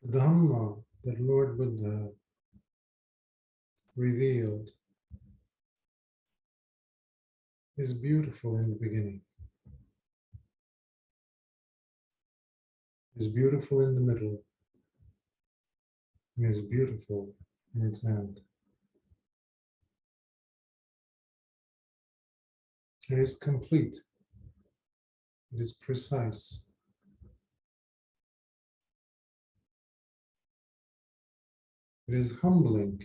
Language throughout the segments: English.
The Dhamma that Lord Buddha revealed is beautiful in the beginning, is beautiful in the middle, and is beautiful in its end. It is complete. It is precise. It is humbling.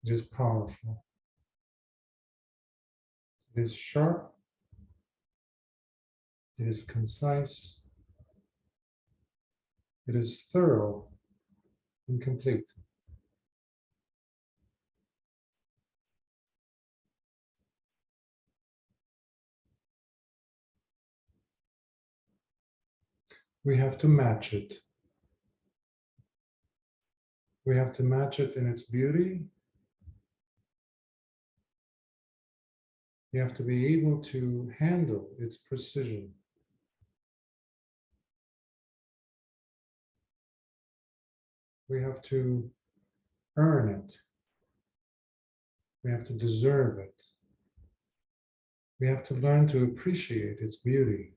It is powerful. It is sharp. It is concise. It is thorough and complete. We have to match it. We have to match it in its beauty. You have to be able to handle its precision. We have to earn it. We have to deserve it. We have to learn to appreciate its beauty.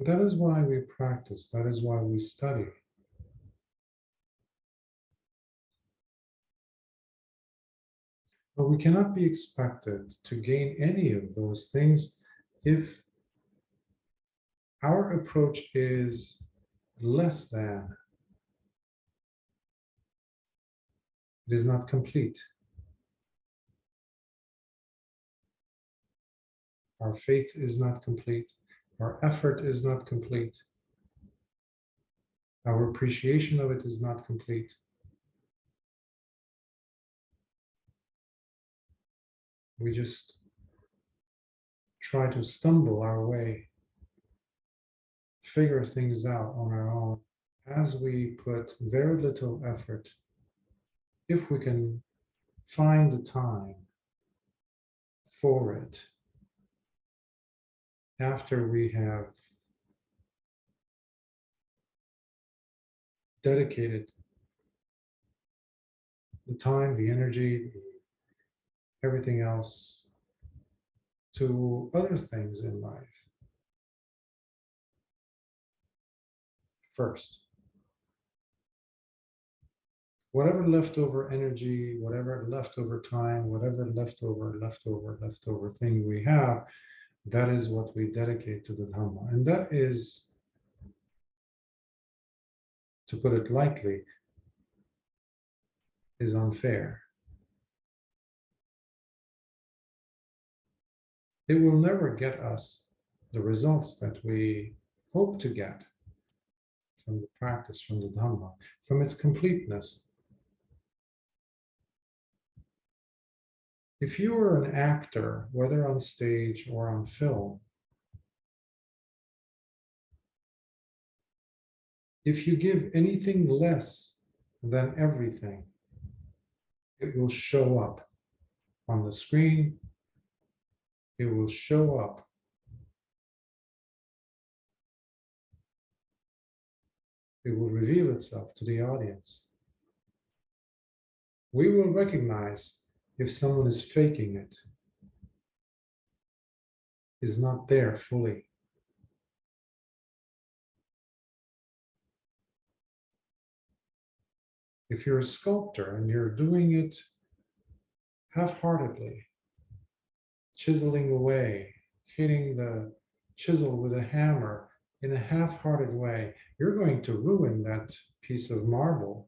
That is why we practice. That is why we study. But we cannot be expected to gain any of those things if our approach is less than. It is not complete. Our faith is not complete. Our effort is not complete. Our appreciation of it is not complete. We just try to stumble our way, figure things out on our own as we put very little effort. If we can find the time for it after we have dedicated the time, the energy, everything else to other things in life first. Whatever leftover energy, whatever leftover time, whatever leftover thing we have, that is what we dedicate to the Dhamma. And that is, to put it lightly, is unfair. It will never get us the results that we hope to get from the practice, from the Dhamma, from its completeness. If you are an actor, whether on stage or on film, if you give anything less than everything, it will show up on the screen. It will show up. It will reveal itself to the audience. We will recognize if someone is faking it, is not there fully. If you're a sculptor and you're doing it half-heartedly, chiseling away, hitting the chisel with a hammer in a half-hearted way, you're going to ruin that piece of marble.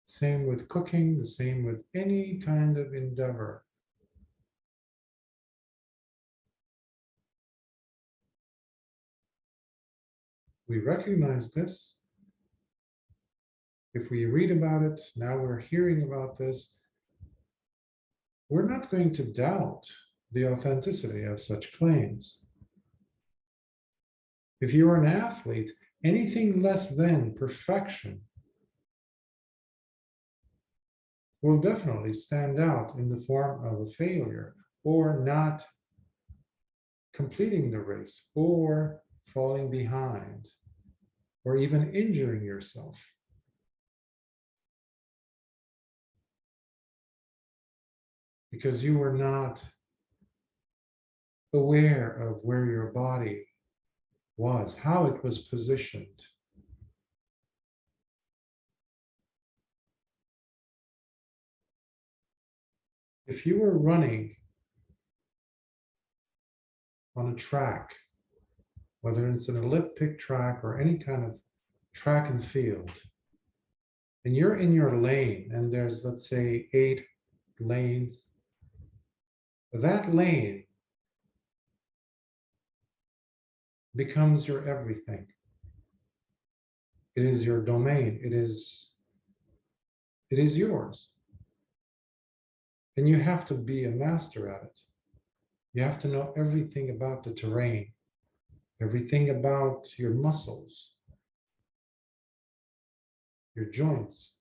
Same with cooking, the same with any kind of endeavor. We recognize this. If we read about it, now we're hearing about this, we're not going to doubt the authenticity of such claims. If you're an athlete, anything less than perfection will definitely stand out in the form of a failure, or not completing the race, or falling behind, or even injuring yourself. Because you were not aware of where your body was, how it was positioned. If you were running on a track, whether it's an Olympic track or any kind of track and field, and you're in your lane, and there's, let's say, 8 lanes, that lane becomes your everything. It is your domain. It is yours. And you have to be a master at it. You have to know everything about the terrain, everything about your muscles, your joints.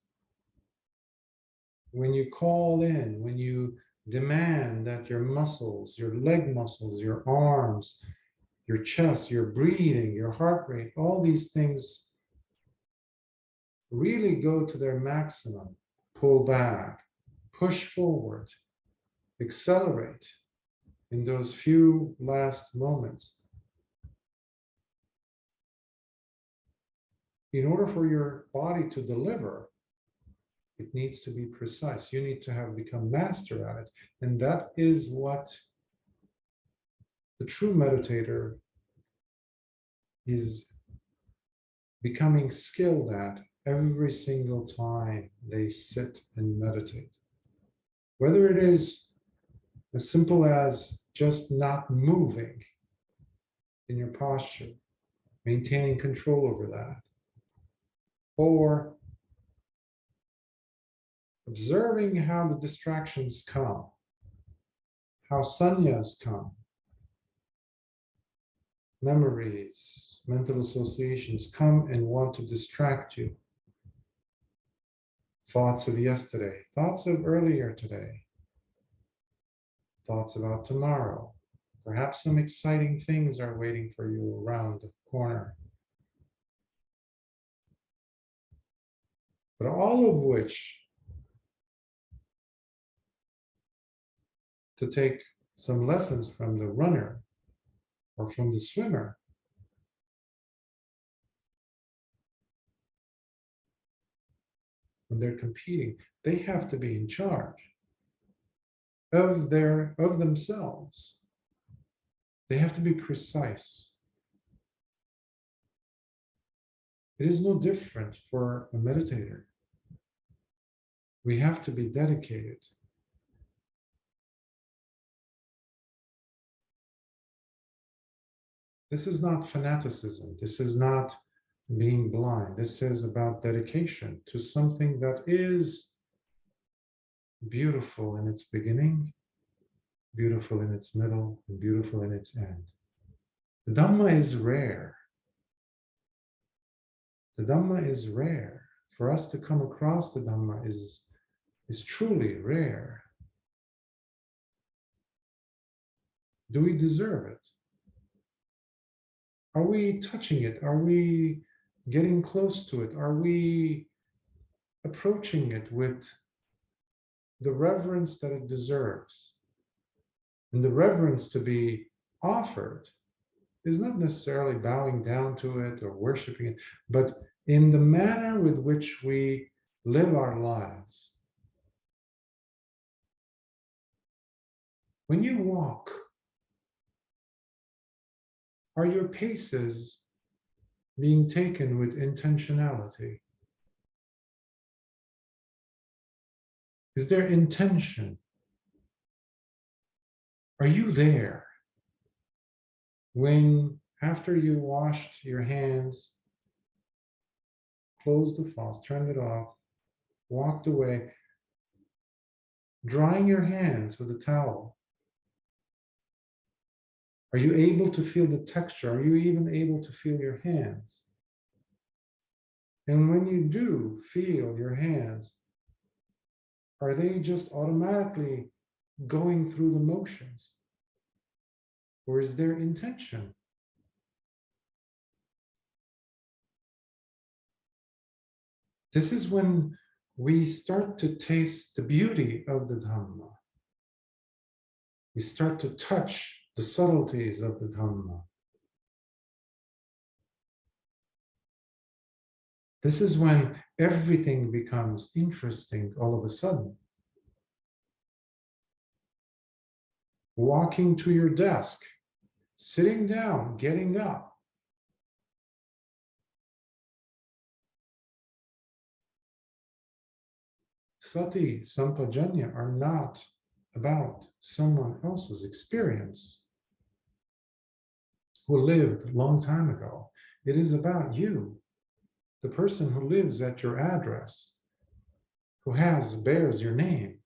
When you call in, when you demand that your muscles, your leg muscles, your arms, your chest, your breathing, your heart rate, all these things really go to their maximum, pull back, push forward, accelerate in those few last moments. In order for your body to deliver, it needs to be precise. You need to have become master at it. And that is what the true meditator is becoming skilled at every single time they sit and meditate. Whether it is as simple as just not moving in your posture, maintaining control over that, or observing how the distractions come, how sannyas come, memories, mental associations come and want to distract you. Thoughts of yesterday, thoughts of earlier today, thoughts about tomorrow. Perhaps some exciting things are waiting for you around the corner. But all of which, to take some lessons from the runner or from the swimmer, when they're competing, they have to be in charge of themselves. They have to be precise. It is no different for a meditator. We have to be dedicated. This is not fanaticism. This is not being blind. This is about dedication to something that is beautiful in its beginning, beautiful in its middle, and beautiful in its end. The Dhamma is rare. The Dhamma is rare. For us to come across the Dhamma is truly rare. Do we deserve it? Are we touching it? Are we getting close to it? Are we approaching it with the reverence that it deserves? And the reverence to be offered is not necessarily bowing down to it or worshiping it, but in the manner with which we live our lives. When you walk, are your paces being taken with intentionality? Is there intention? Are you there when, after you washed your hands, closed the faucet, turned it off, walked away, drying your hands with a towel? Are you able to feel the texture? Are you even able to feel your hands? And when you do feel your hands, Are they just automatically going through the motions? Or is there intention? This is when we start to taste the beauty of the Dhamma. We start to touch the subtleties of the Dhamma. This is when everything becomes interesting all of a sudden. Walking to your desk, sitting down, getting up. Sati, sampajanya are not about someone else's experience who lived a long time ago. It is about you, the person who lives at your address, who bears your name,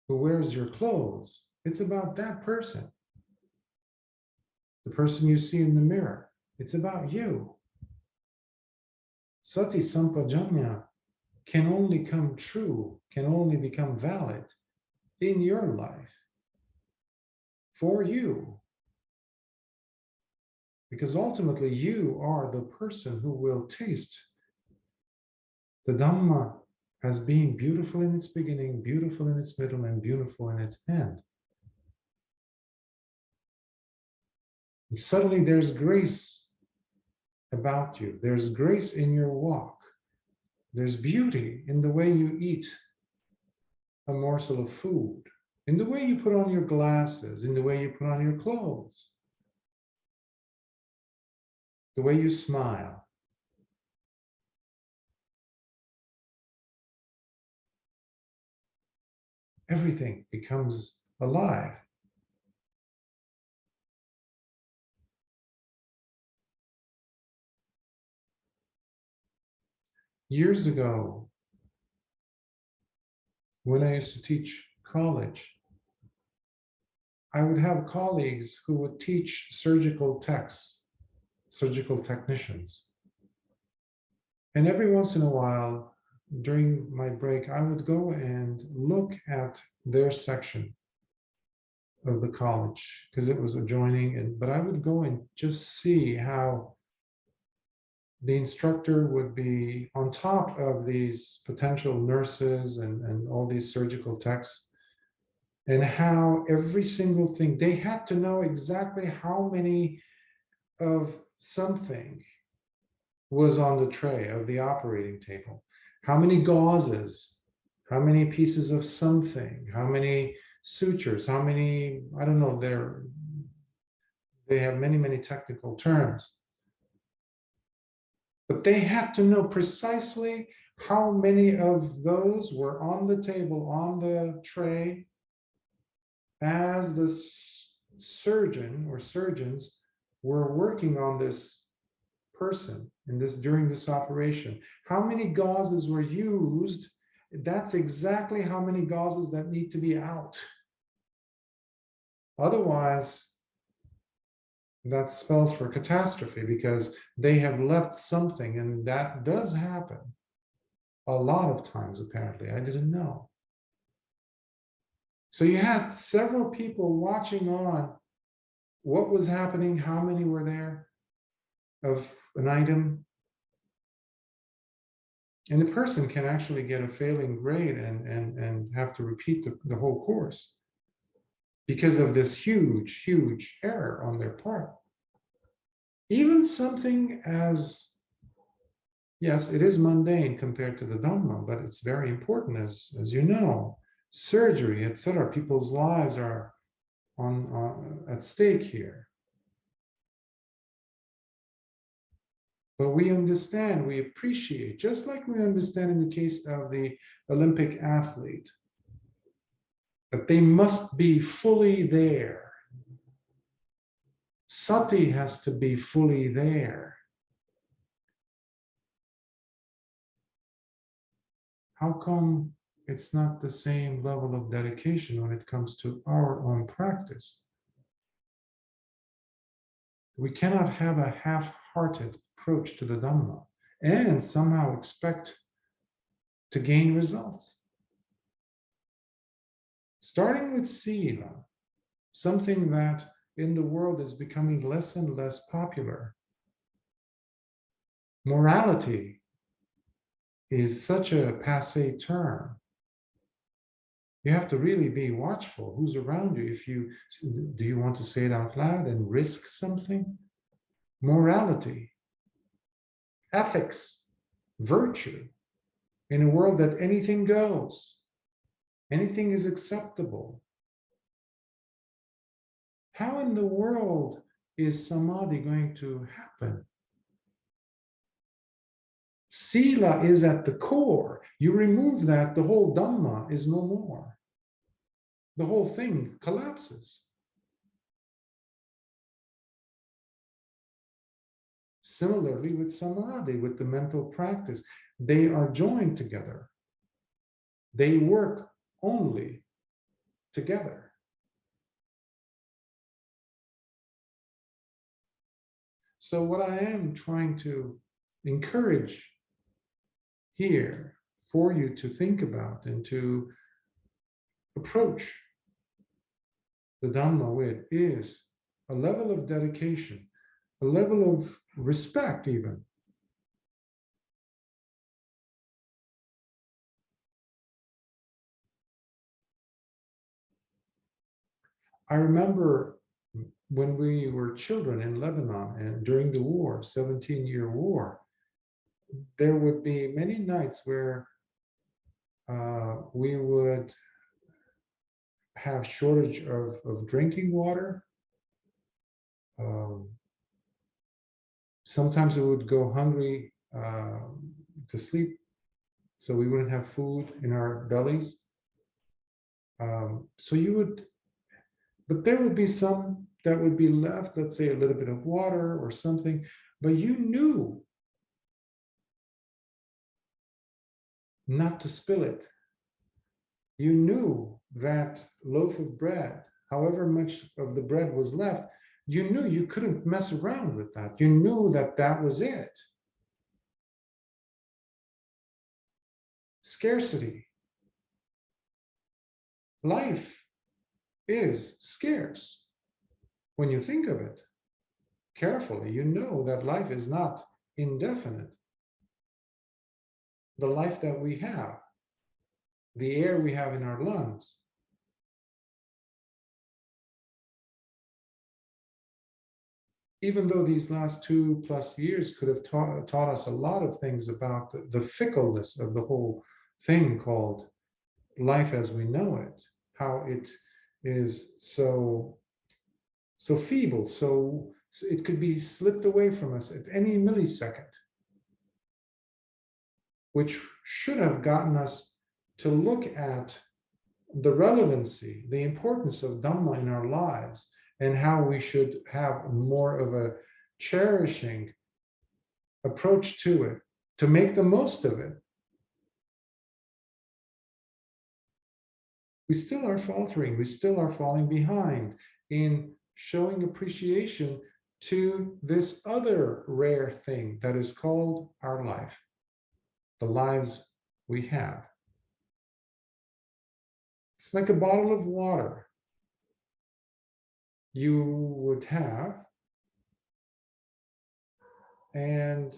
who wears your clothes. It's about that person. The person you see in the mirror. It's about you. Sati sampajanya can only come true, can only become valid in your life, for you. Because ultimately you are the person who will taste the Dhamma as being beautiful in its beginning, beautiful in its middle, and beautiful in its end. And suddenly there's grace about you. There's grace in your walk. There's beauty in the way you eat a morsel of food, in the way you put on your glasses, in the way you put on your clothes, the way you smile. Everything becomes alive. Years ago, when I used to teach college, I would have colleagues who would teach surgical techs, surgical technicians. And every once in a while, during my break, I would go and look at their section of the college because it was adjoining, but I would go and just see how the instructor would be on top of these potential nurses and all these surgical techs, and how every single thing, they had to know exactly how many of something was on the tray of the operating table, how many gauzes, how many pieces of something, how many sutures, how many, I don't know, they have many technical terms. But they had to know precisely how many of those were on the table, on the tray, as the surgeon or surgeons were working on this person during this operation. How many gauzes were used? That's exactly how many gauzes that need to be out. Otherwise, that spells for catastrophe, because they have left something, and that does happen a lot of times, apparently. I didn't know. So you had several people watching on what was happening, how many were there of an item. And the person can actually get a failing grade and have to repeat the whole course because of this huge error on their part. Even something as, yes, it is mundane compared to the Dhamma, but it's very important, as you know, surgery, etc. People's lives are at stake here. But we understand, we appreciate, just like we understand in the case of the Olympic athlete, that they must be fully there. Sati has to be fully there. How come it's not the same level of dedication when it comes to our own practice? We cannot have a half-hearted approach to the Dhamma and somehow expect to gain results. Starting with sila, something that in the world is becoming less and less popular. Morality is such a passé term. You have to really be watchful who's around you. Do you want to say it out loud and risk something? Morality, ethics, virtue, in a world that anything goes, anything is acceptable. How in the world is samadhi going to happen? Sila is at the core. You remove that, the whole Dhamma is no more. The whole thing collapses. Similarly with samadhi, with the mental practice, they are joined together. They work only together. So what I am trying to encourage here for you to think about and to approach the Dhamma with is a level of dedication, a level of respect even. I remember when we were children in Lebanon and during the war, 17-year war, there would be many nights where we would have shortage of drinking water. Sometimes we would go hungry to sleep, so we wouldn't have food in our bellies. But there would be some that would be left, let's say a little bit of water or something, but you knew not to spill it. You knew that loaf of bread, however much of the bread was left, you knew you couldn't mess around with that. You knew that that was it. Scarcity. Life is scarce. When you think of it carefully, you know that life is not indefinite. The life that we have, the air we have in our lungs, even though these last 2+ years could have taught us a lot of things about the fickleness of the whole thing called life as we know it, how it is so feeble, so it could be slipped away from us at any millisecond, which should have gotten us to look at the relevancy, the importance of Dhamma in our lives, and how we should have more of a cherishing approach to it, to make the most of it. We still are faltering, we still are falling behind in showing appreciation to this other rare thing that is called our life, the lives we have. It's like a bottle of water you would have, and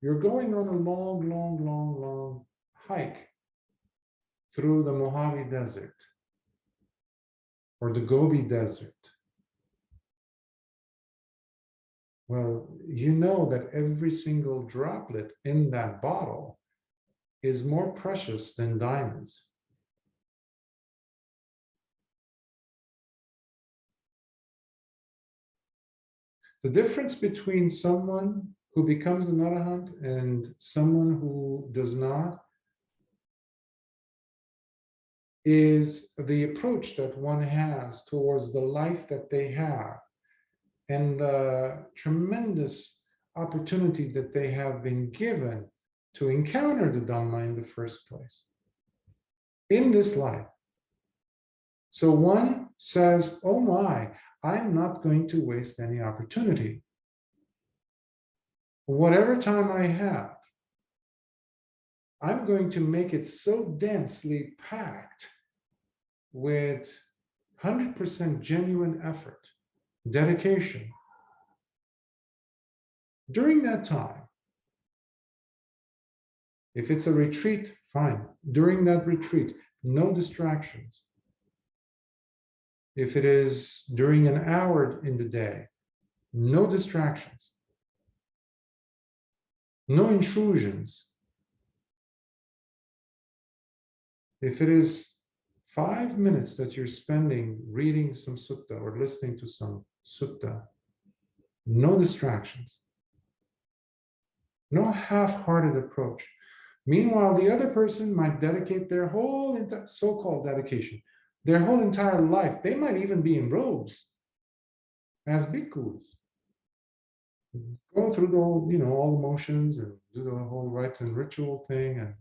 you're going on a long hike through the Mojave Desert or the Gobi Desert. Well, you know that every single droplet in that bottle is more precious than diamonds. The difference between someone who becomes an arahant and someone who does not is the approach that one has towards the life that they have and the tremendous opportunity that they have been given to encounter the Dhamma in the first place, in this life. So one says, oh my, I'm not going to waste any opportunity. Whatever time I have, I'm going to make it so densely packed with 100% genuine effort, dedication. During that time, if it's a retreat, fine. During that retreat, no distractions. If it is during an hour in the day, no distractions, no intrusions. If it is 5 minutes that you're spending reading some sutta or listening to some sutta, no distractions, no half-hearted approach. Meanwhile, the other person might dedicate their whole so-called dedication, their whole entire life. They might even be in robes as bhikkhus. Go through the whole, all the motions and do the whole rites and ritual thing, and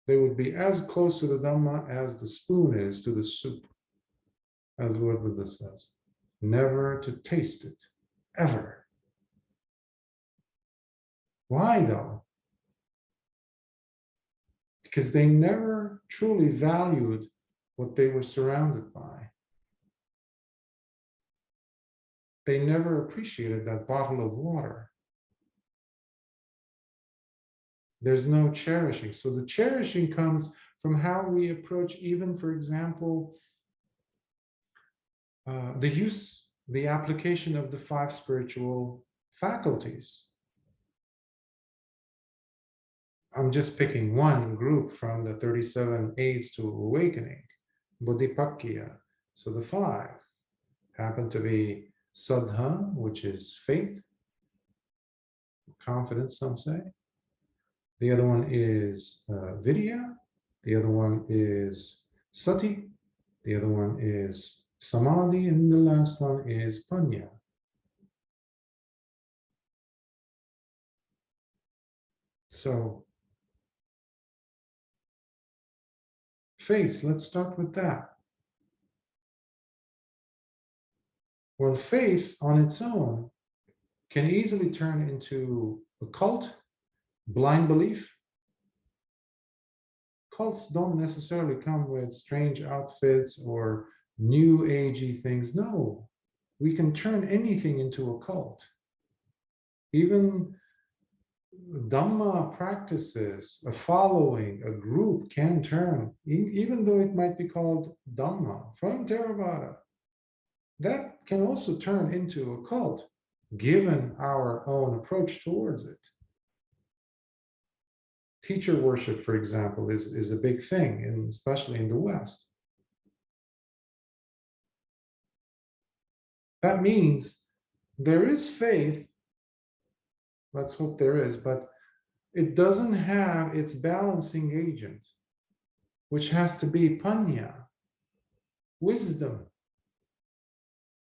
they would be as close to the Dhamma as the spoon is to the soup, as Lord Buddha says. Never to taste it, ever. Why though? Because they never truly valued what they were surrounded by. They never appreciated that bottle of water. There's no cherishing. So the cherishing comes from how we approach, even, for example, the application of the 5 spiritual faculties. I'm just picking one group from the 37 aids to awakening, Bodhipakkhya. So the 5 happen to be Saddha, which is faith, confidence, some say. The other one is Vidya. The other one is Sati. The other one is Samadhi. And the last one is Panya. So, faith, let's start with that. Well, faith on its own can easily turn into a cult, blind belief. Cults don't necessarily come with strange outfits or new agey things. No, we can turn anything into a cult. Even Dhamma practices, a following, a group can turn, even though it might be called Dhamma from Theravada, that can also turn into a cult, given our own approach towards it. Teacher worship, for example, is a big thing, and especially in the West. That means there is faith, let's hope there is, but it doesn't have its balancing agent, which has to be panya, wisdom.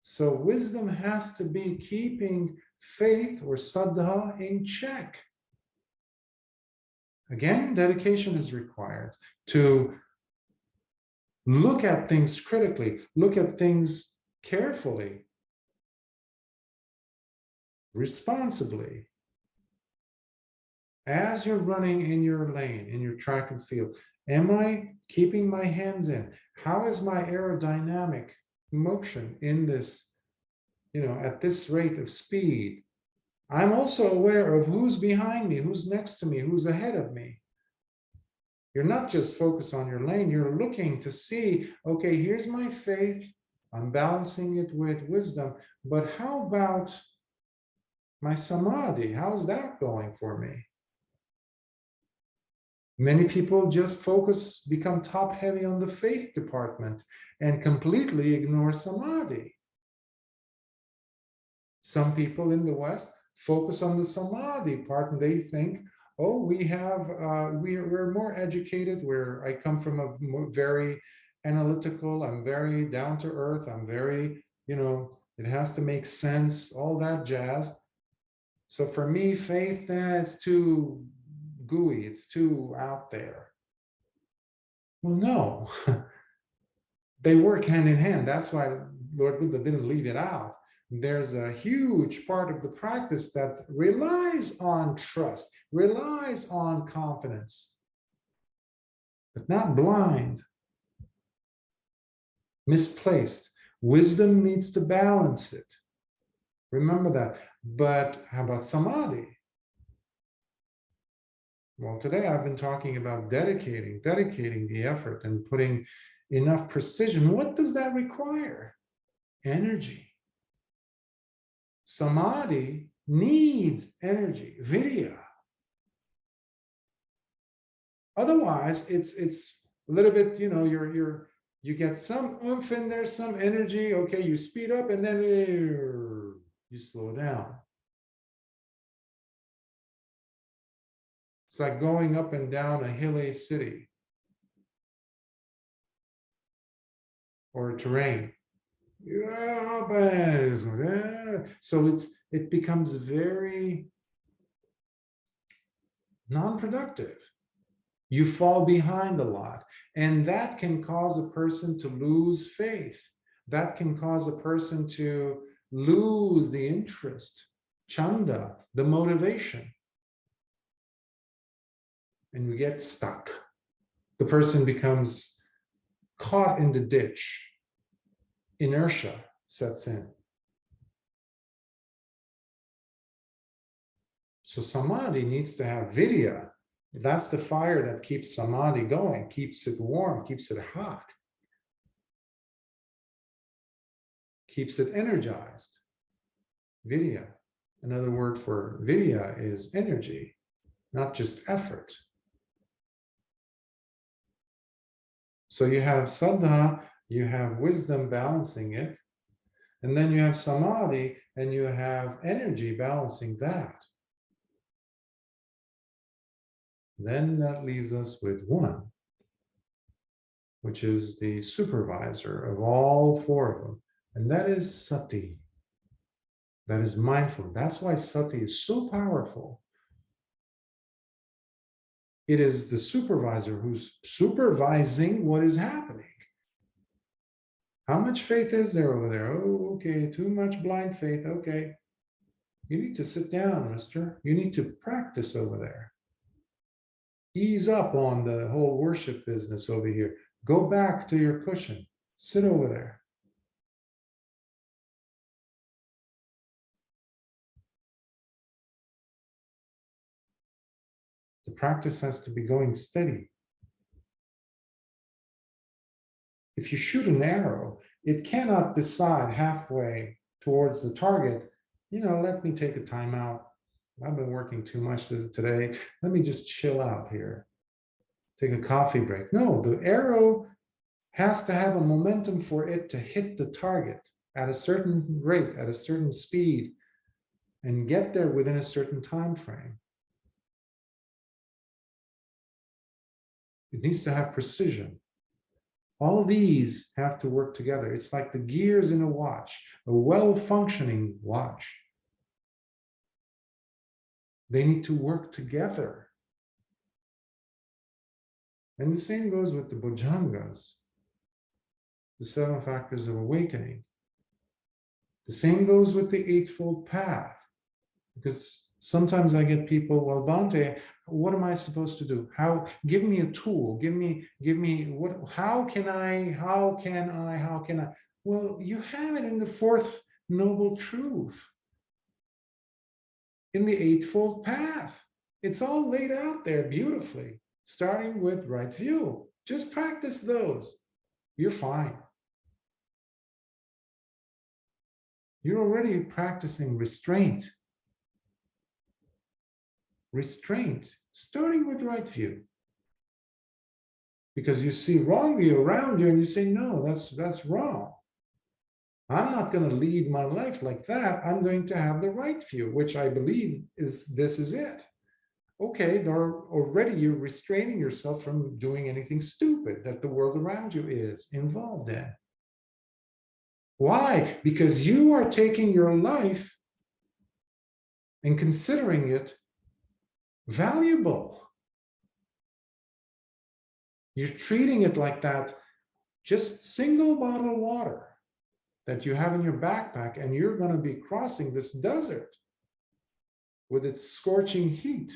So wisdom has to be keeping faith or saddha in check. Again, dedication is required to look at things critically, look at things carefully, responsibly. As you're running in your lane, in your track and field, am I keeping my hands in? How is my aerodynamic motion in this, at this rate of speed? I'm also aware of who's behind me, who's next to me, who's ahead of me. You're not just focused on your lane, you're looking to see, okay, here's my faith, I'm balancing it with wisdom, but how about my samadhi? How's that going for me? Many people just become top heavy on the faith department and completely ignore samadhi. Some people in the West focus on the samadhi part and they think, oh, we're more educated, I come from a very analytical, I'm very down to earth, I'm very, it has to make sense, all that jazz. So for me, faith, it's too gooey, it's too out there. Well, no, they work hand in hand. That's why Lord Buddha didn't leave it out. there's a huge part of the practice that relies on trust, relies on confidence, but not blind, misplaced. Wisdom needs to balance it. Remember that. But how about samadhi? Well, today I've been talking about dedicating the effort and putting enough precision. What does that require? Energy. Samadhi needs energy, vidya. Otherwise, it's a little bit, you get some oomph in there, some energy. Okay, you speed up and then you slow down. It's like going up and down a hilly city or a terrain. So it becomes very non-productive. You fall behind a lot, and that can cause a person to lose faith. That can cause a person to lose the interest, chanda, the motivation. And we get stuck. The person becomes caught in the ditch. Inertia sets in. So samadhi needs to have vidya. That's the fire that keeps samadhi going, keeps it warm, keeps it hot, keeps it energized. Vidya. Another word for vidya is energy, not just effort. So you have saddha, you have wisdom balancing it, and then you have samadhi, and you have energy balancing that. Then that leaves us with one, which is the supervisor of all four of them, and that is sati. That is mindful. That's why sati is so powerful. It is the supervisor who's supervising what is happening. How much faith is there over there? Oh, okay, too much blind faith. Okay. You need to sit down, mister. You need to practice over there. Ease up on the whole worship business over here. Go back to your cushion. Sit over there. The practice has to be going steady. If you shoot an arrow, it cannot decide halfway towards the target, let me take a time out. I've been working too much today. Let me just chill out here. Take a coffee break. No, the arrow has to have a momentum for it to hit the target at a certain rate, at a certain speed, and get there within a certain time frame. It needs to have precision. All these have to work together. It's like the gears in a watch, a well-functioning watch. They need to work together. And the same goes with the bojjhangas, the 7 factors of awakening. The same goes with the Eightfold Path. Because sometimes I get people, well, Bhante, what am I supposed to do? Give me a tool, give me what, how can I? Well, you have it in the 4th noble truth, in the Eightfold Path. It's all laid out there beautifully, starting with right view. Just practice those. You're fine. You're already practicing restraint. Restraint, starting with right view. Because you see wrong view around you and you say, no, that's wrong. I'm not going to lead my life like that. I'm going to have the right view, which I believe this is it. Okay, already you're restraining yourself from doing anything stupid that the world around you is involved in. Why? Because you are taking your life and considering it valuable. You're treating it like that, just single bottle of water. that you have in your backpack, and you're going to be crossing this desert with its scorching heat.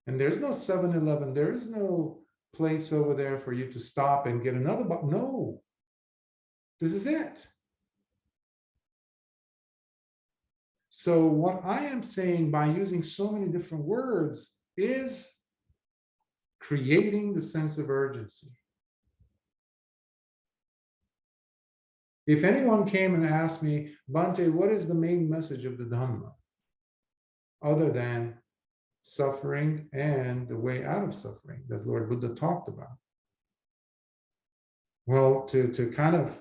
And there's no 7-Eleven, there is no place over there for you to stop and get another bottle. No, this is it. So what I am saying by using so many different words is creating the sense of urgency. If anyone came and asked me, Bhante, what is the main message of the Dhamma? Other than suffering and the way out of suffering that Lord Buddha talked about. Well, to kind of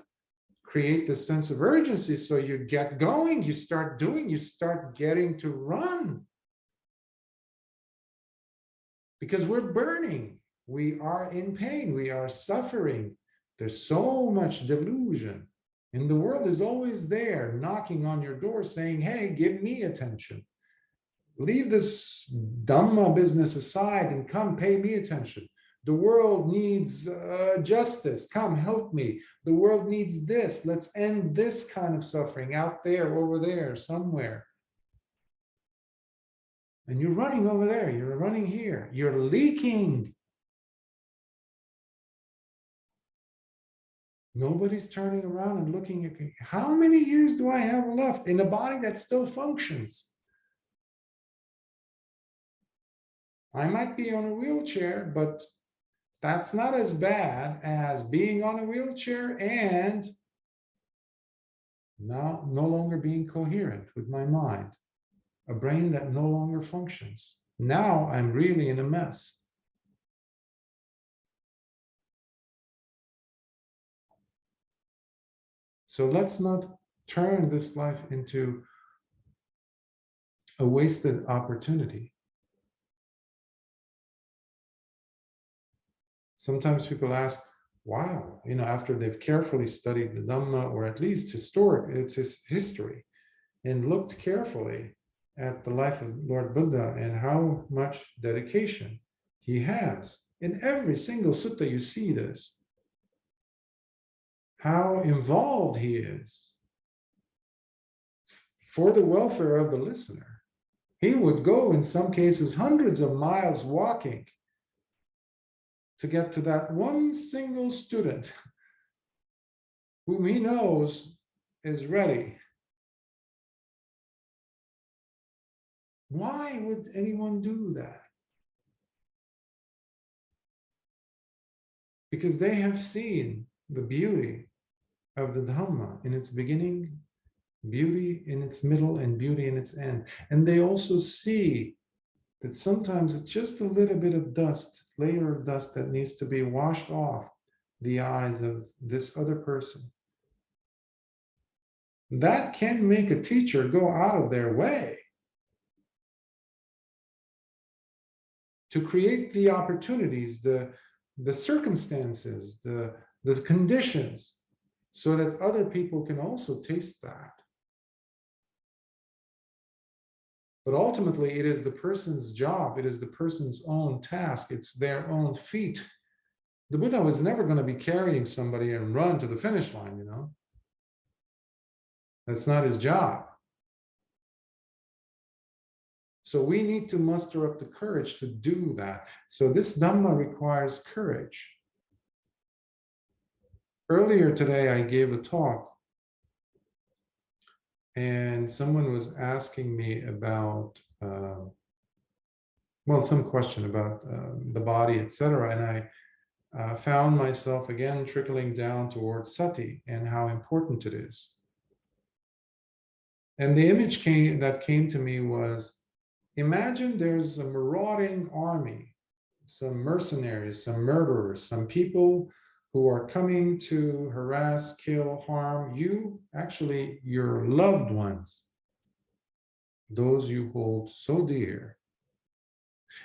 create this sense of urgency so you get going, you start doing, you start getting to run. Because we're burning, we are in pain, we are suffering. There's so much delusion. And the world is always there knocking on your door saying, hey, give me attention. Leave this Dhamma business aside and come pay me attention. The world needs justice. Come help me. The world needs this. Let's end this kind of suffering out there, over there, somewhere. And you're running over there. You're running here. You're leaking. Nobody's turning around and looking at me. How many years do I have left in a body that still functions? I might be on a wheelchair, but that's not as bad as being on a wheelchair and now no longer being coherent with my mind, a brain that no longer functions. Now I'm really in a mess. So let's not turn this life into a wasted opportunity. Sometimes people ask, wow, after they've carefully studied the Dhamma, or at least it's his history, and looked carefully at the life of Lord Buddha and how much dedication he has. In every single sutta you see this, how involved he is for the welfare of the listener. He would go, in some cases, hundreds of miles walking to get to that one single student whom he knows is ready. Why would anyone do that? Because they have seen the beauty of the Dhamma in its beginning, beauty in its middle, and beauty in its end. And they also see that sometimes it's just a little bit of dust, layer of dust that needs to be washed off the eyes of this other person. That can make a teacher go out of their way to create the opportunities, the circumstances, the conditions, so that other people can also taste that. But ultimately, it is the person's job, it is the person's own task, it's their own feat. The Buddha was never going to be carrying somebody and run to the finish line, That's not his job. So we need to muster up the courage to do that. So this Dhamma requires courage. Earlier today, I gave a talk, and someone was asking me about, some question about the body, etc. And I found myself again trickling down towards sati and how important it is. And the image that came to me was, imagine there's a marauding army, some mercenaries, some murderers, some people who are coming to harass, kill, harm you, actually your loved ones, those you hold so dear.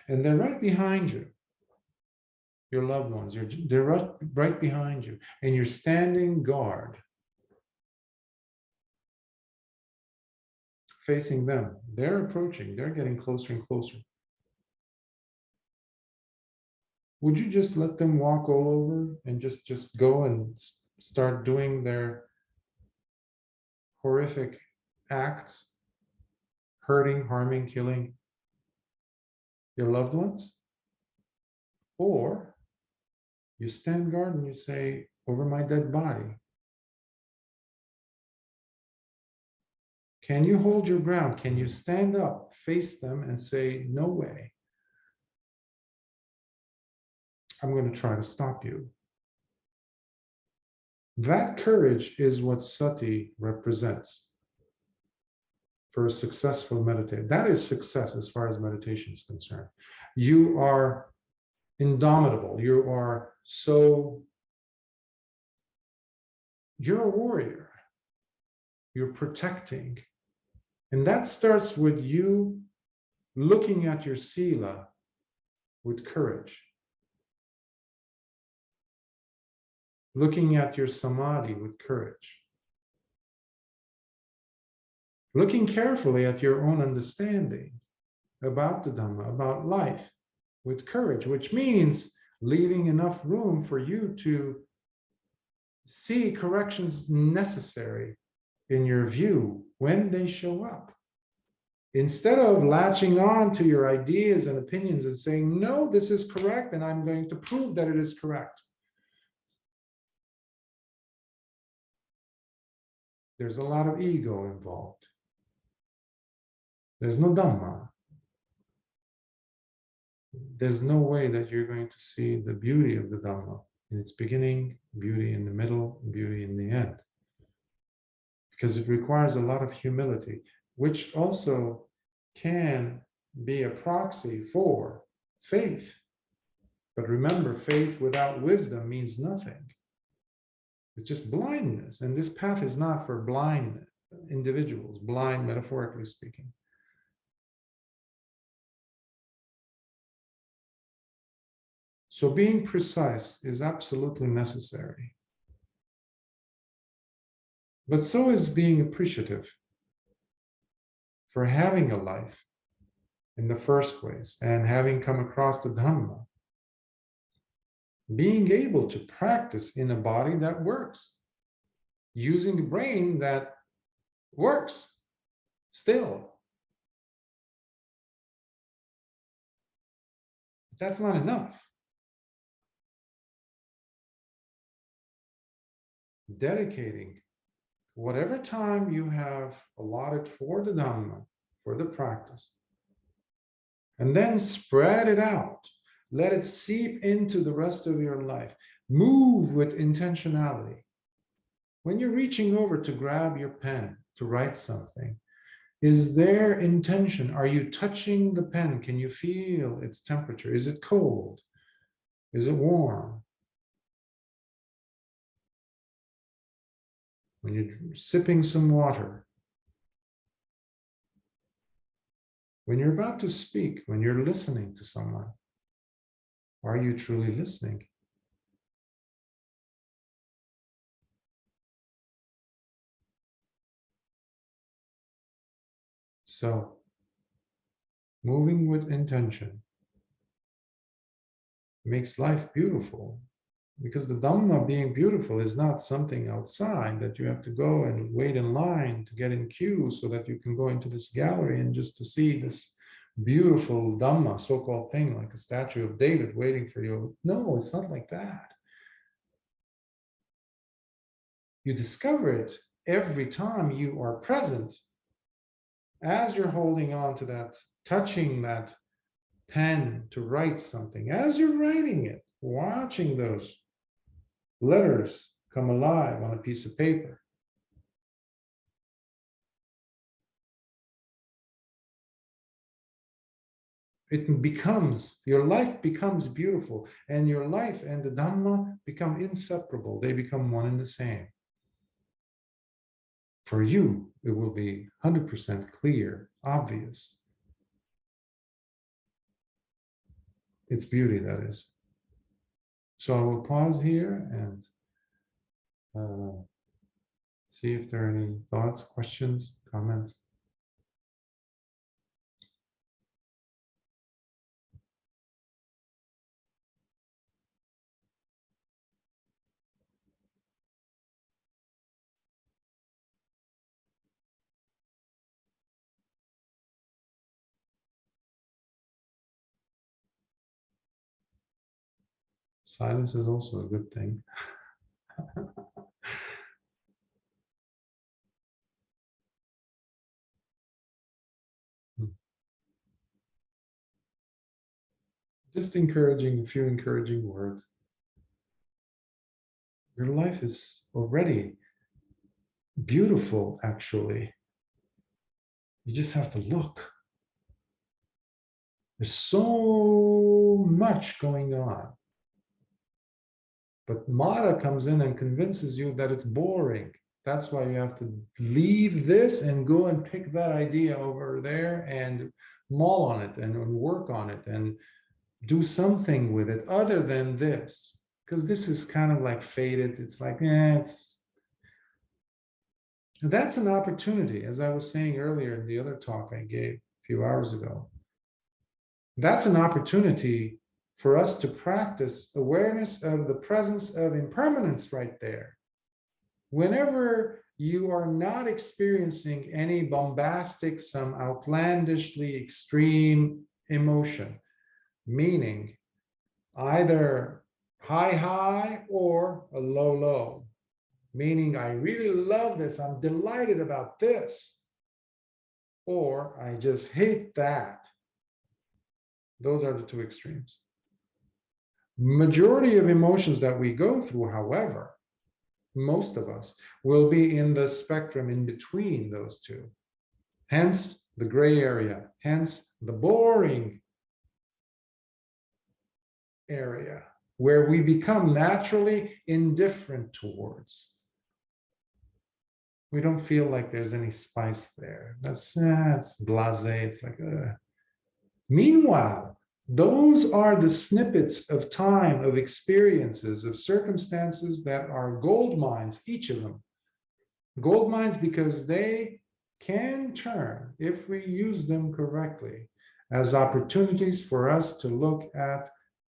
And they're right behind you, your loved ones, they're right behind you, and you're standing guard, facing them. They're approaching, they're getting closer and closer. Would you just let them walk all over and just go and start doing their horrific acts, hurting, harming, killing your loved ones? Or you stand guard and you say, over my dead body, can you hold your ground? Can you stand up, face them, and say, no way, I'm going to try to stop you? That courage is what sati represents for a successful meditator. That is success as far as meditation is concerned. You are indomitable. You are you're a warrior. You're protecting. And that starts with you looking at your sila with courage, looking at your samadhi with courage, looking carefully at your own understanding about the Dhamma, about life with courage, which means leaving enough room for you to see corrections necessary in your view when they show up. Instead of latching on to your ideas and opinions and saying, no, this is correct, and I'm going to prove that it is correct. There's a lot of ego involved. There's no Dhamma. There's no way that you're going to see the beauty of the Dhamma in its beginning, beauty in the middle, beauty in the end. Because it requires a lot of humility, which also can be a proxy for faith. But remember, faith without wisdom means nothing. It's just blindness. And this path is not for blind individuals, blind, metaphorically speaking. So being precise is absolutely necessary. But so is being appreciative for having a life in the first place and having come across the Dhamma. Being able to practice in a body that works, using a brain that works still. That's not enough. Dedicating whatever time you have allotted for the Dhamma, for the practice, and then spread it out. Let it seep into the rest of your life. Move with intentionality. When you're reaching over to grab your pen to write something, is there intention? Are you touching the pen? Can you feel its temperature? Is it cold? Is it warm? When you're sipping some water, when you're about to speak, when you're listening to someone, are you truly listening? So, moving with intention makes life beautiful, because the Dhamma being beautiful is not something outside that you have to go and wait in line to get in queue so that you can go into this gallery and just to see this beautiful Dhamma, so-called thing, like a statue of David waiting for you. No, it's not like that. You discover it every time you are present, as you're holding on to that, touching that pen to write something, as you're writing it, watching those letters come alive on a piece of paper. It becomes, your life becomes beautiful, and your life and the Dhamma become inseparable. They become one and the same. For you, it will be 100% clear, obvious. Its beauty, that is. So I will pause here and see if there are any thoughts, questions, comments. Silence is also a good thing. Just encouraging, a few encouraging words. Your life is already beautiful, actually. You just have to look. There's so much going on. But Mara comes in and convinces you that it's boring. That's why you have to leave this and go and pick that idea over there and mull on it and work on it and do something with it other than this. Because this is kind of like faded. It's like, that's an opportunity, as I was saying earlier in the other talk I gave a few hours ago. That's an opportunity for us to practice awareness of the presence of impermanence right there. Whenever you are not experiencing any bombastic, some outlandishly extreme emotion, meaning either high or a low, meaning I really love this, I'm delighted about this, or I just hate that. Those are the two extremes. Majority of emotions that we go through, however, most of us will be in the spectrum in between those two. Hence the gray area, hence the boring area, where we become naturally indifferent towards. We don't feel like there's any spice there. That's it's blasé. It's like, Meanwhile, those are the snippets of time, of experiences, of circumstances that are gold mines, each of them. Gold mines because they can turn, if we use them correctly, as opportunities for us to look at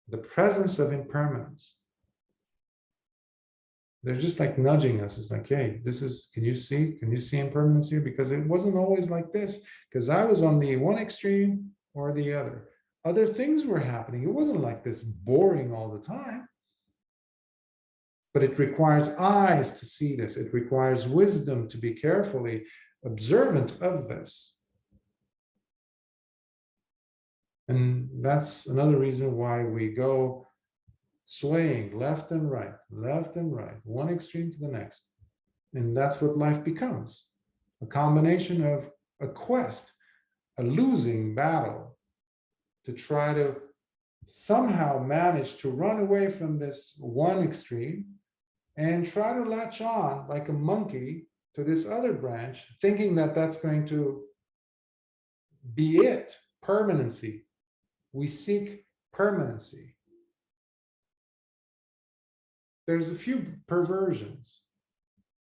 the presence of impermanence. They're just like nudging us. It's like, hey, this is, can you see impermanence here? Because it wasn't always like this, because I was on the one extreme or the other. Other things were happening. It wasn't like this boring all the time. But it requires eyes to see this. It requires wisdom to be carefully observant of this. And that's another reason why we go swaying left and right, one extreme to the next. And that's what life becomes. A combination of a quest, a losing battle to try to somehow manage to run away from this one extreme and try to latch on like a monkey to this other branch, thinking that that's going to be it, permanency. We seek permanency. There's a few perversions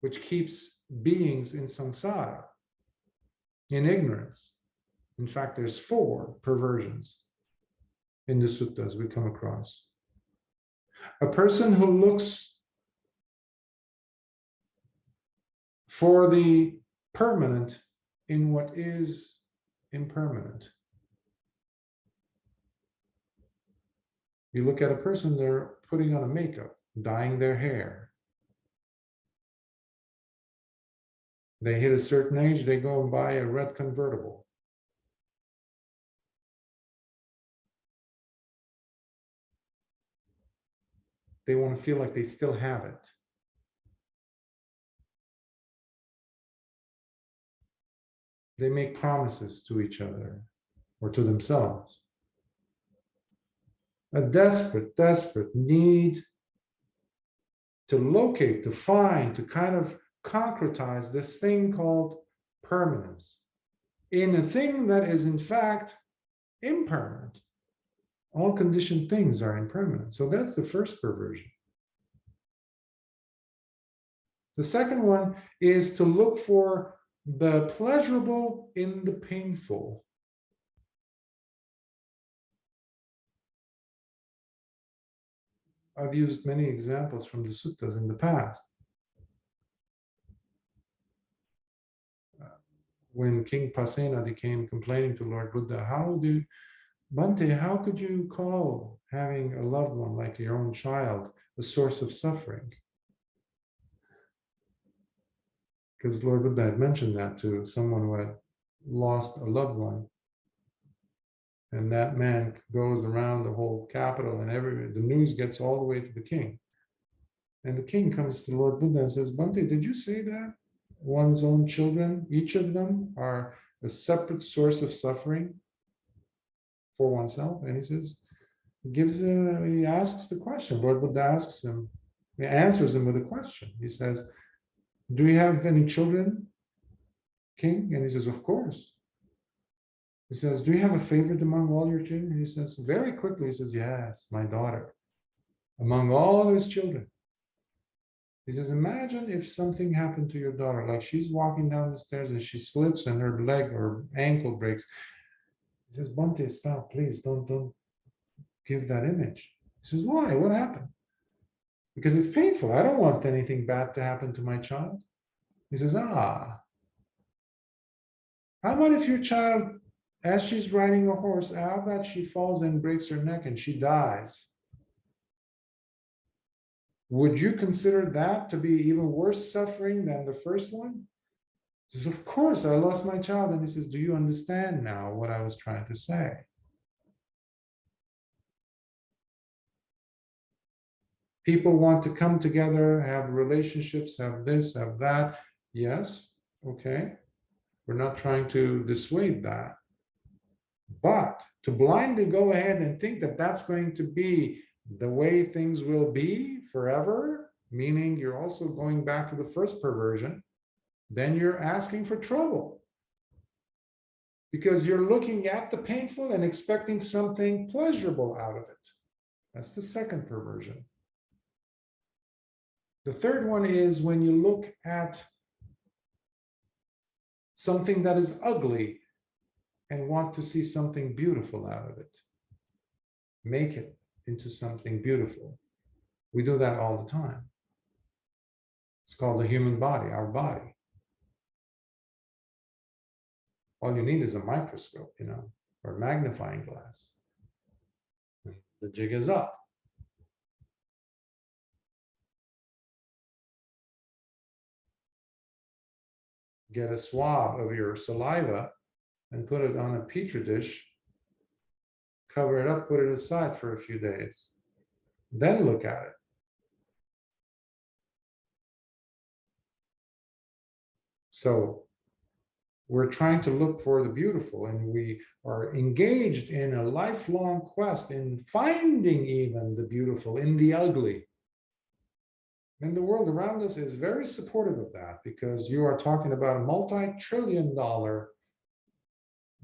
which keeps beings in samsara, in ignorance. In fact, there's 4 perversions in the suttas we come across. A person who looks for the permanent in what is impermanent. You look at a person, they're putting on a makeup, dyeing their hair. They hit a certain age, they go and buy a red convertible. They want to feel like they still have it. They make promises to each other or to themselves. A desperate need to locate, to find, to kind of concretize this thing called permanence in a thing that is in fact impermanent. All conditioned things are impermanent. So that's the first perversion. The second one is to look for the pleasurable in the painful. I've used many examples from the suttas in the past. When King Pasena came complaining to Lord Buddha, how do Bhante, how could you call having a loved one like your own child a source of suffering? Because Lord Buddha had mentioned that to someone who had lost a loved one. And that man goes around the whole capital, and the news gets all the way to the king. And the king comes to Lord Buddha and says, Bhante, did you say that one's own children, each of them, are a separate source of suffering for oneself? And he says, he asks the question. Lord Buddha asks him, he answers him with a question. He says, do you have any children, king? And he says, of course. He says, do you have a favorite among all your children? And he says, very quickly, he says, yes, my daughter, among all his children. He says, imagine if something happened to your daughter, like she's walking down the stairs and she slips and her leg or ankle breaks. He says, Bhante, stop, please, don't give that image. He says, why? What happened? Because it's painful. I don't want anything bad to happen to my child. He says, how about if your child, as she's riding a horse, how about she falls and breaks her neck and she dies? Would you consider that to be even worse suffering than the first one? He says, of course, I lost my child. And he says, do you understand now what I was trying to say? People want to come together, have relationships, have this, have that. Yes, okay. We're not trying to dissuade that. But to blindly go ahead and think that that's going to be the way things will be forever, meaning you're also going back to the first perversion, then you're asking for trouble. Because you're looking at the painful and expecting something pleasurable out of it. That's the second perversion. The third one is when you look at something that is ugly and want to see something beautiful out of it. Make it into something beautiful. We do that all the time. It's called the human body, our body. All you need is a microscope, or a magnifying glass. The jig is up. Get a swab of your saliva and put it on a petri dish, cover it up, put it aside for a few days. Then look at it. So we're trying to look for the beautiful, and we are engaged in a lifelong quest in finding even the beautiful in the ugly. And the world around us is very supportive of that, because you are talking about a multi-trillion-dollar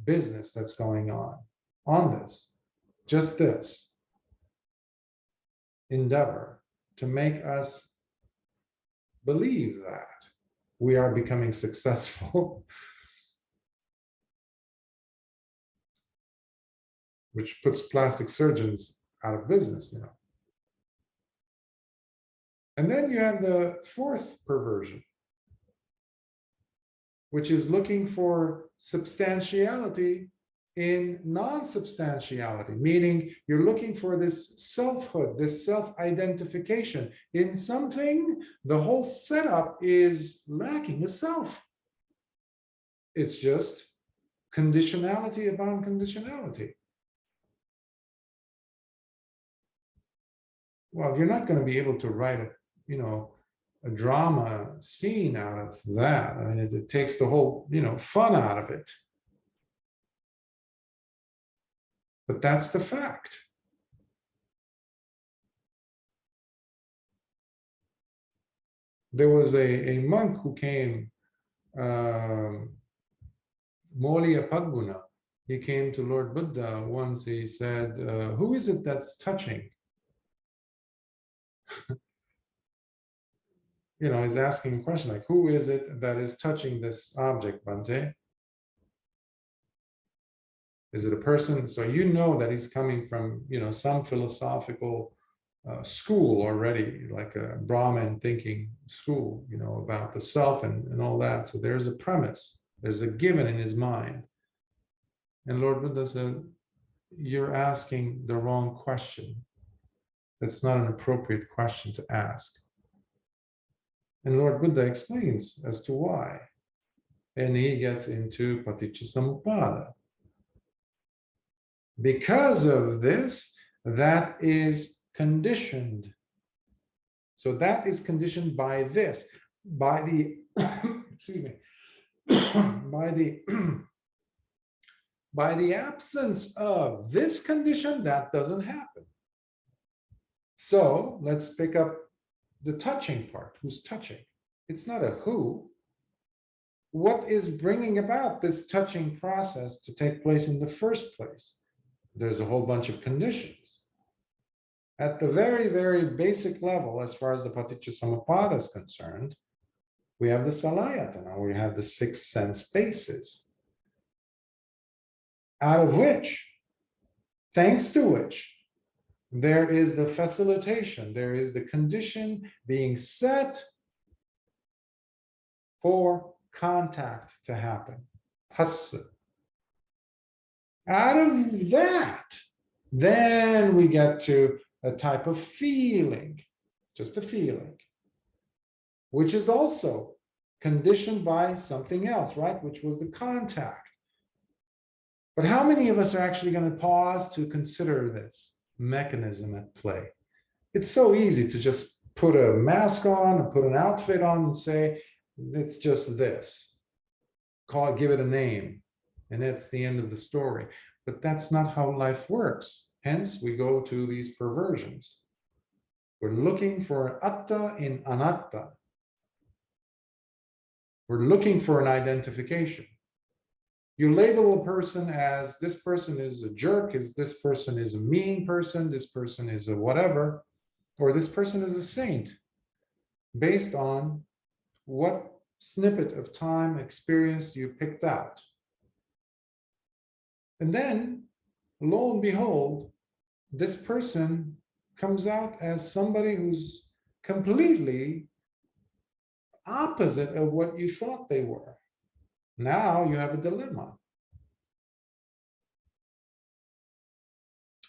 business that's going on this, just this endeavor to make us believe that we are becoming successful, which puts plastic surgeons out of business, And then you have the fourth perversion, which is looking for substantiality in non-substantiality, meaning you're looking for this selfhood, this self-identification in something. The whole setup is lacking a self. It's just conditionality upon conditionality. Well, you're not going to be able to write a drama scene out of that. I mean, it takes the whole, fun out of it. But that's the fact. There was a monk who came, Molia Pagbuna. He came to Lord Buddha once. He said, who is it that's touching? He's asking a question like, who is it that is touching this object, Bhante? Is it a person? So that he's coming from, some philosophical school already, like a Brahmin thinking school, about the self and all that. So there's a premise, there's a given in his mind. And Lord Buddha said, you're asking the wrong question. That's not an appropriate question to ask. And Lord Buddha explains as to why. And he gets into Paticcasamuppada. Because of this, that is conditioned. So that is conditioned by this, by the, excuse me, by the absence of this condition, that doesn't happen. So let's pick up the touching part. Who's touching? It's not a who. What is bringing about this touching process to take place in the first place? There's a whole bunch of conditions. At the very, very basic level, as far as the Paticcasamuppada is concerned, we have the Salayatana, we have the 6 sense bases, out of which, thanks to which, there is the facilitation, there is the condition being set for contact to happen. Phassa. Out of that, then we get to a type of feeling, just a feeling, which is also conditioned by something else, right? Which was the contact. But how many of us are actually going to pause to consider this mechanism at play? It's so easy to just put a mask on or put an outfit on and say, it's just this. Call it, give it a name, and that's the end of the story. But that's not how life works. Hence, we go to these perversions. We're looking for an atta in anatta. We're looking for an identification. You label a person as this person is a jerk, this person is a mean person, this person is a whatever, or this person is a saint, based on what snippet of time experience you picked out. And then, lo and behold, this person comes out as somebody who's completely opposite of what you thought they were. Now you have a dilemma.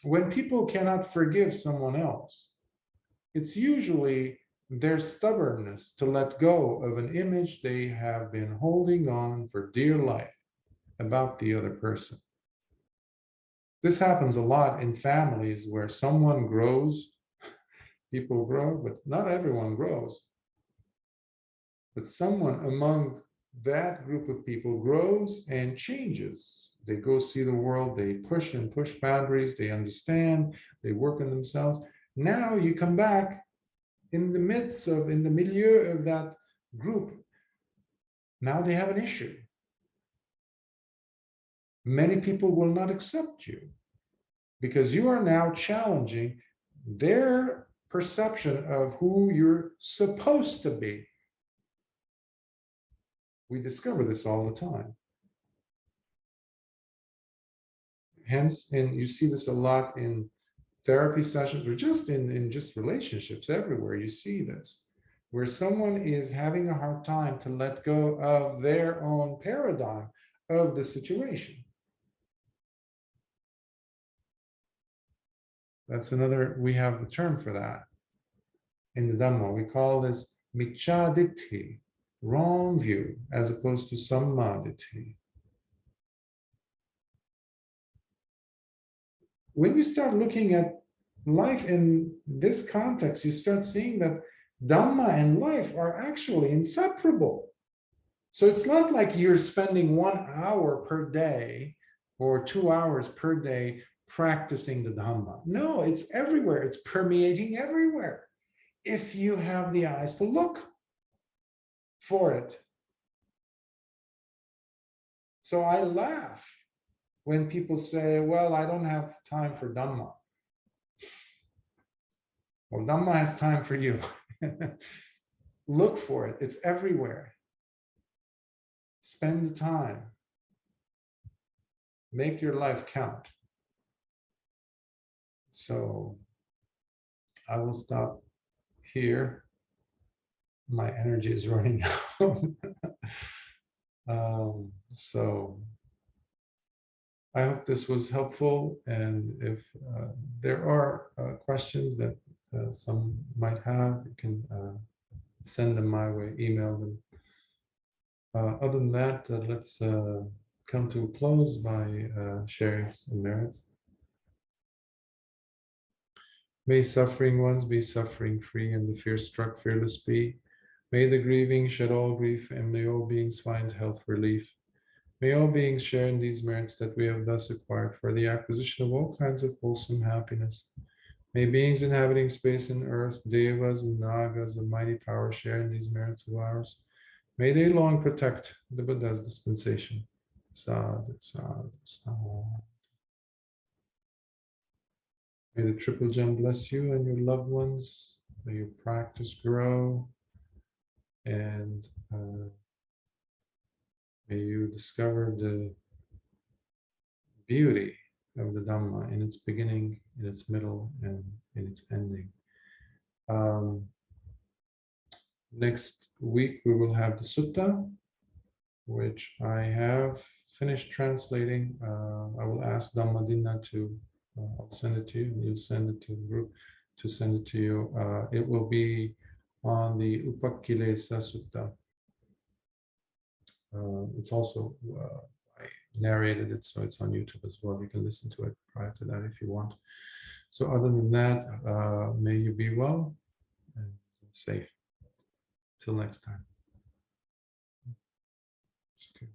When people cannot forgive someone else, it's usually their stubbornness to let go of an image they have been holding on for dear life about the other person. This happens a lot in families where someone grows, people grow, but not everyone grows. But someone among that group of people grows and changes. They go see the world, they push and push boundaries, they understand, they work on themselves. Now you come back in the midst of, in the milieu of that group. Now they have an issue. Many people will not accept you because you are now challenging their perception of who you're supposed to be. We discover this all the time. Hence, and you see this a lot in therapy sessions or just in just relationships everywhere. You see this, where someone is having a hard time to let go of their own paradigm of the situation. That's another, we have a term for that in the Dhamma. We call this micchaditti, wrong view, as opposed to sammaditti. When you start looking at life in this context, you start seeing that Dhamma and life are actually inseparable. So it's not like you're spending 1 hour per day or 2 hours per day practicing the Dhamma. No, it's everywhere. It's permeating everywhere. If you have the eyes to look for it. So I laugh when people say, well, I don't have time for Dhamma. Well, Dhamma has time for you. Look for it. It's everywhere. Spend the time. Make your life count. So I will stop here. My energy is running out. So I hope this was helpful, and if there are questions that some might have, you can send them my way, email them. Other than that, let's come to a close by sharing some merits. May suffering ones be suffering free, and the fear struck fearless be. May the grieving shed all grief, and may all beings find health relief. May all beings share in these merits that we have thus acquired for the acquisition of all kinds of wholesome happiness. May beings inhabiting space and earth, devas and nagas of mighty power share in these merits of ours. May they long protect the Buddha's dispensation. Sadhu, sadhu, sadhu. May the triple gem bless you and your loved ones. May your practice grow, and may you discover the beauty of the Dhamma in its beginning, in its middle, and in its ending. Next week, we will have the Sutta, which I have finished translating. I will ask Dhammadina to, I'll send it to you, and you'll send it to the group to send it to you. It will be on the Upakilesa Sutta. It's also, I narrated it, so it's on YouTube as well. You can listen to it prior to that if you want. So other than that, may you be well and safe. Till next time. Okay.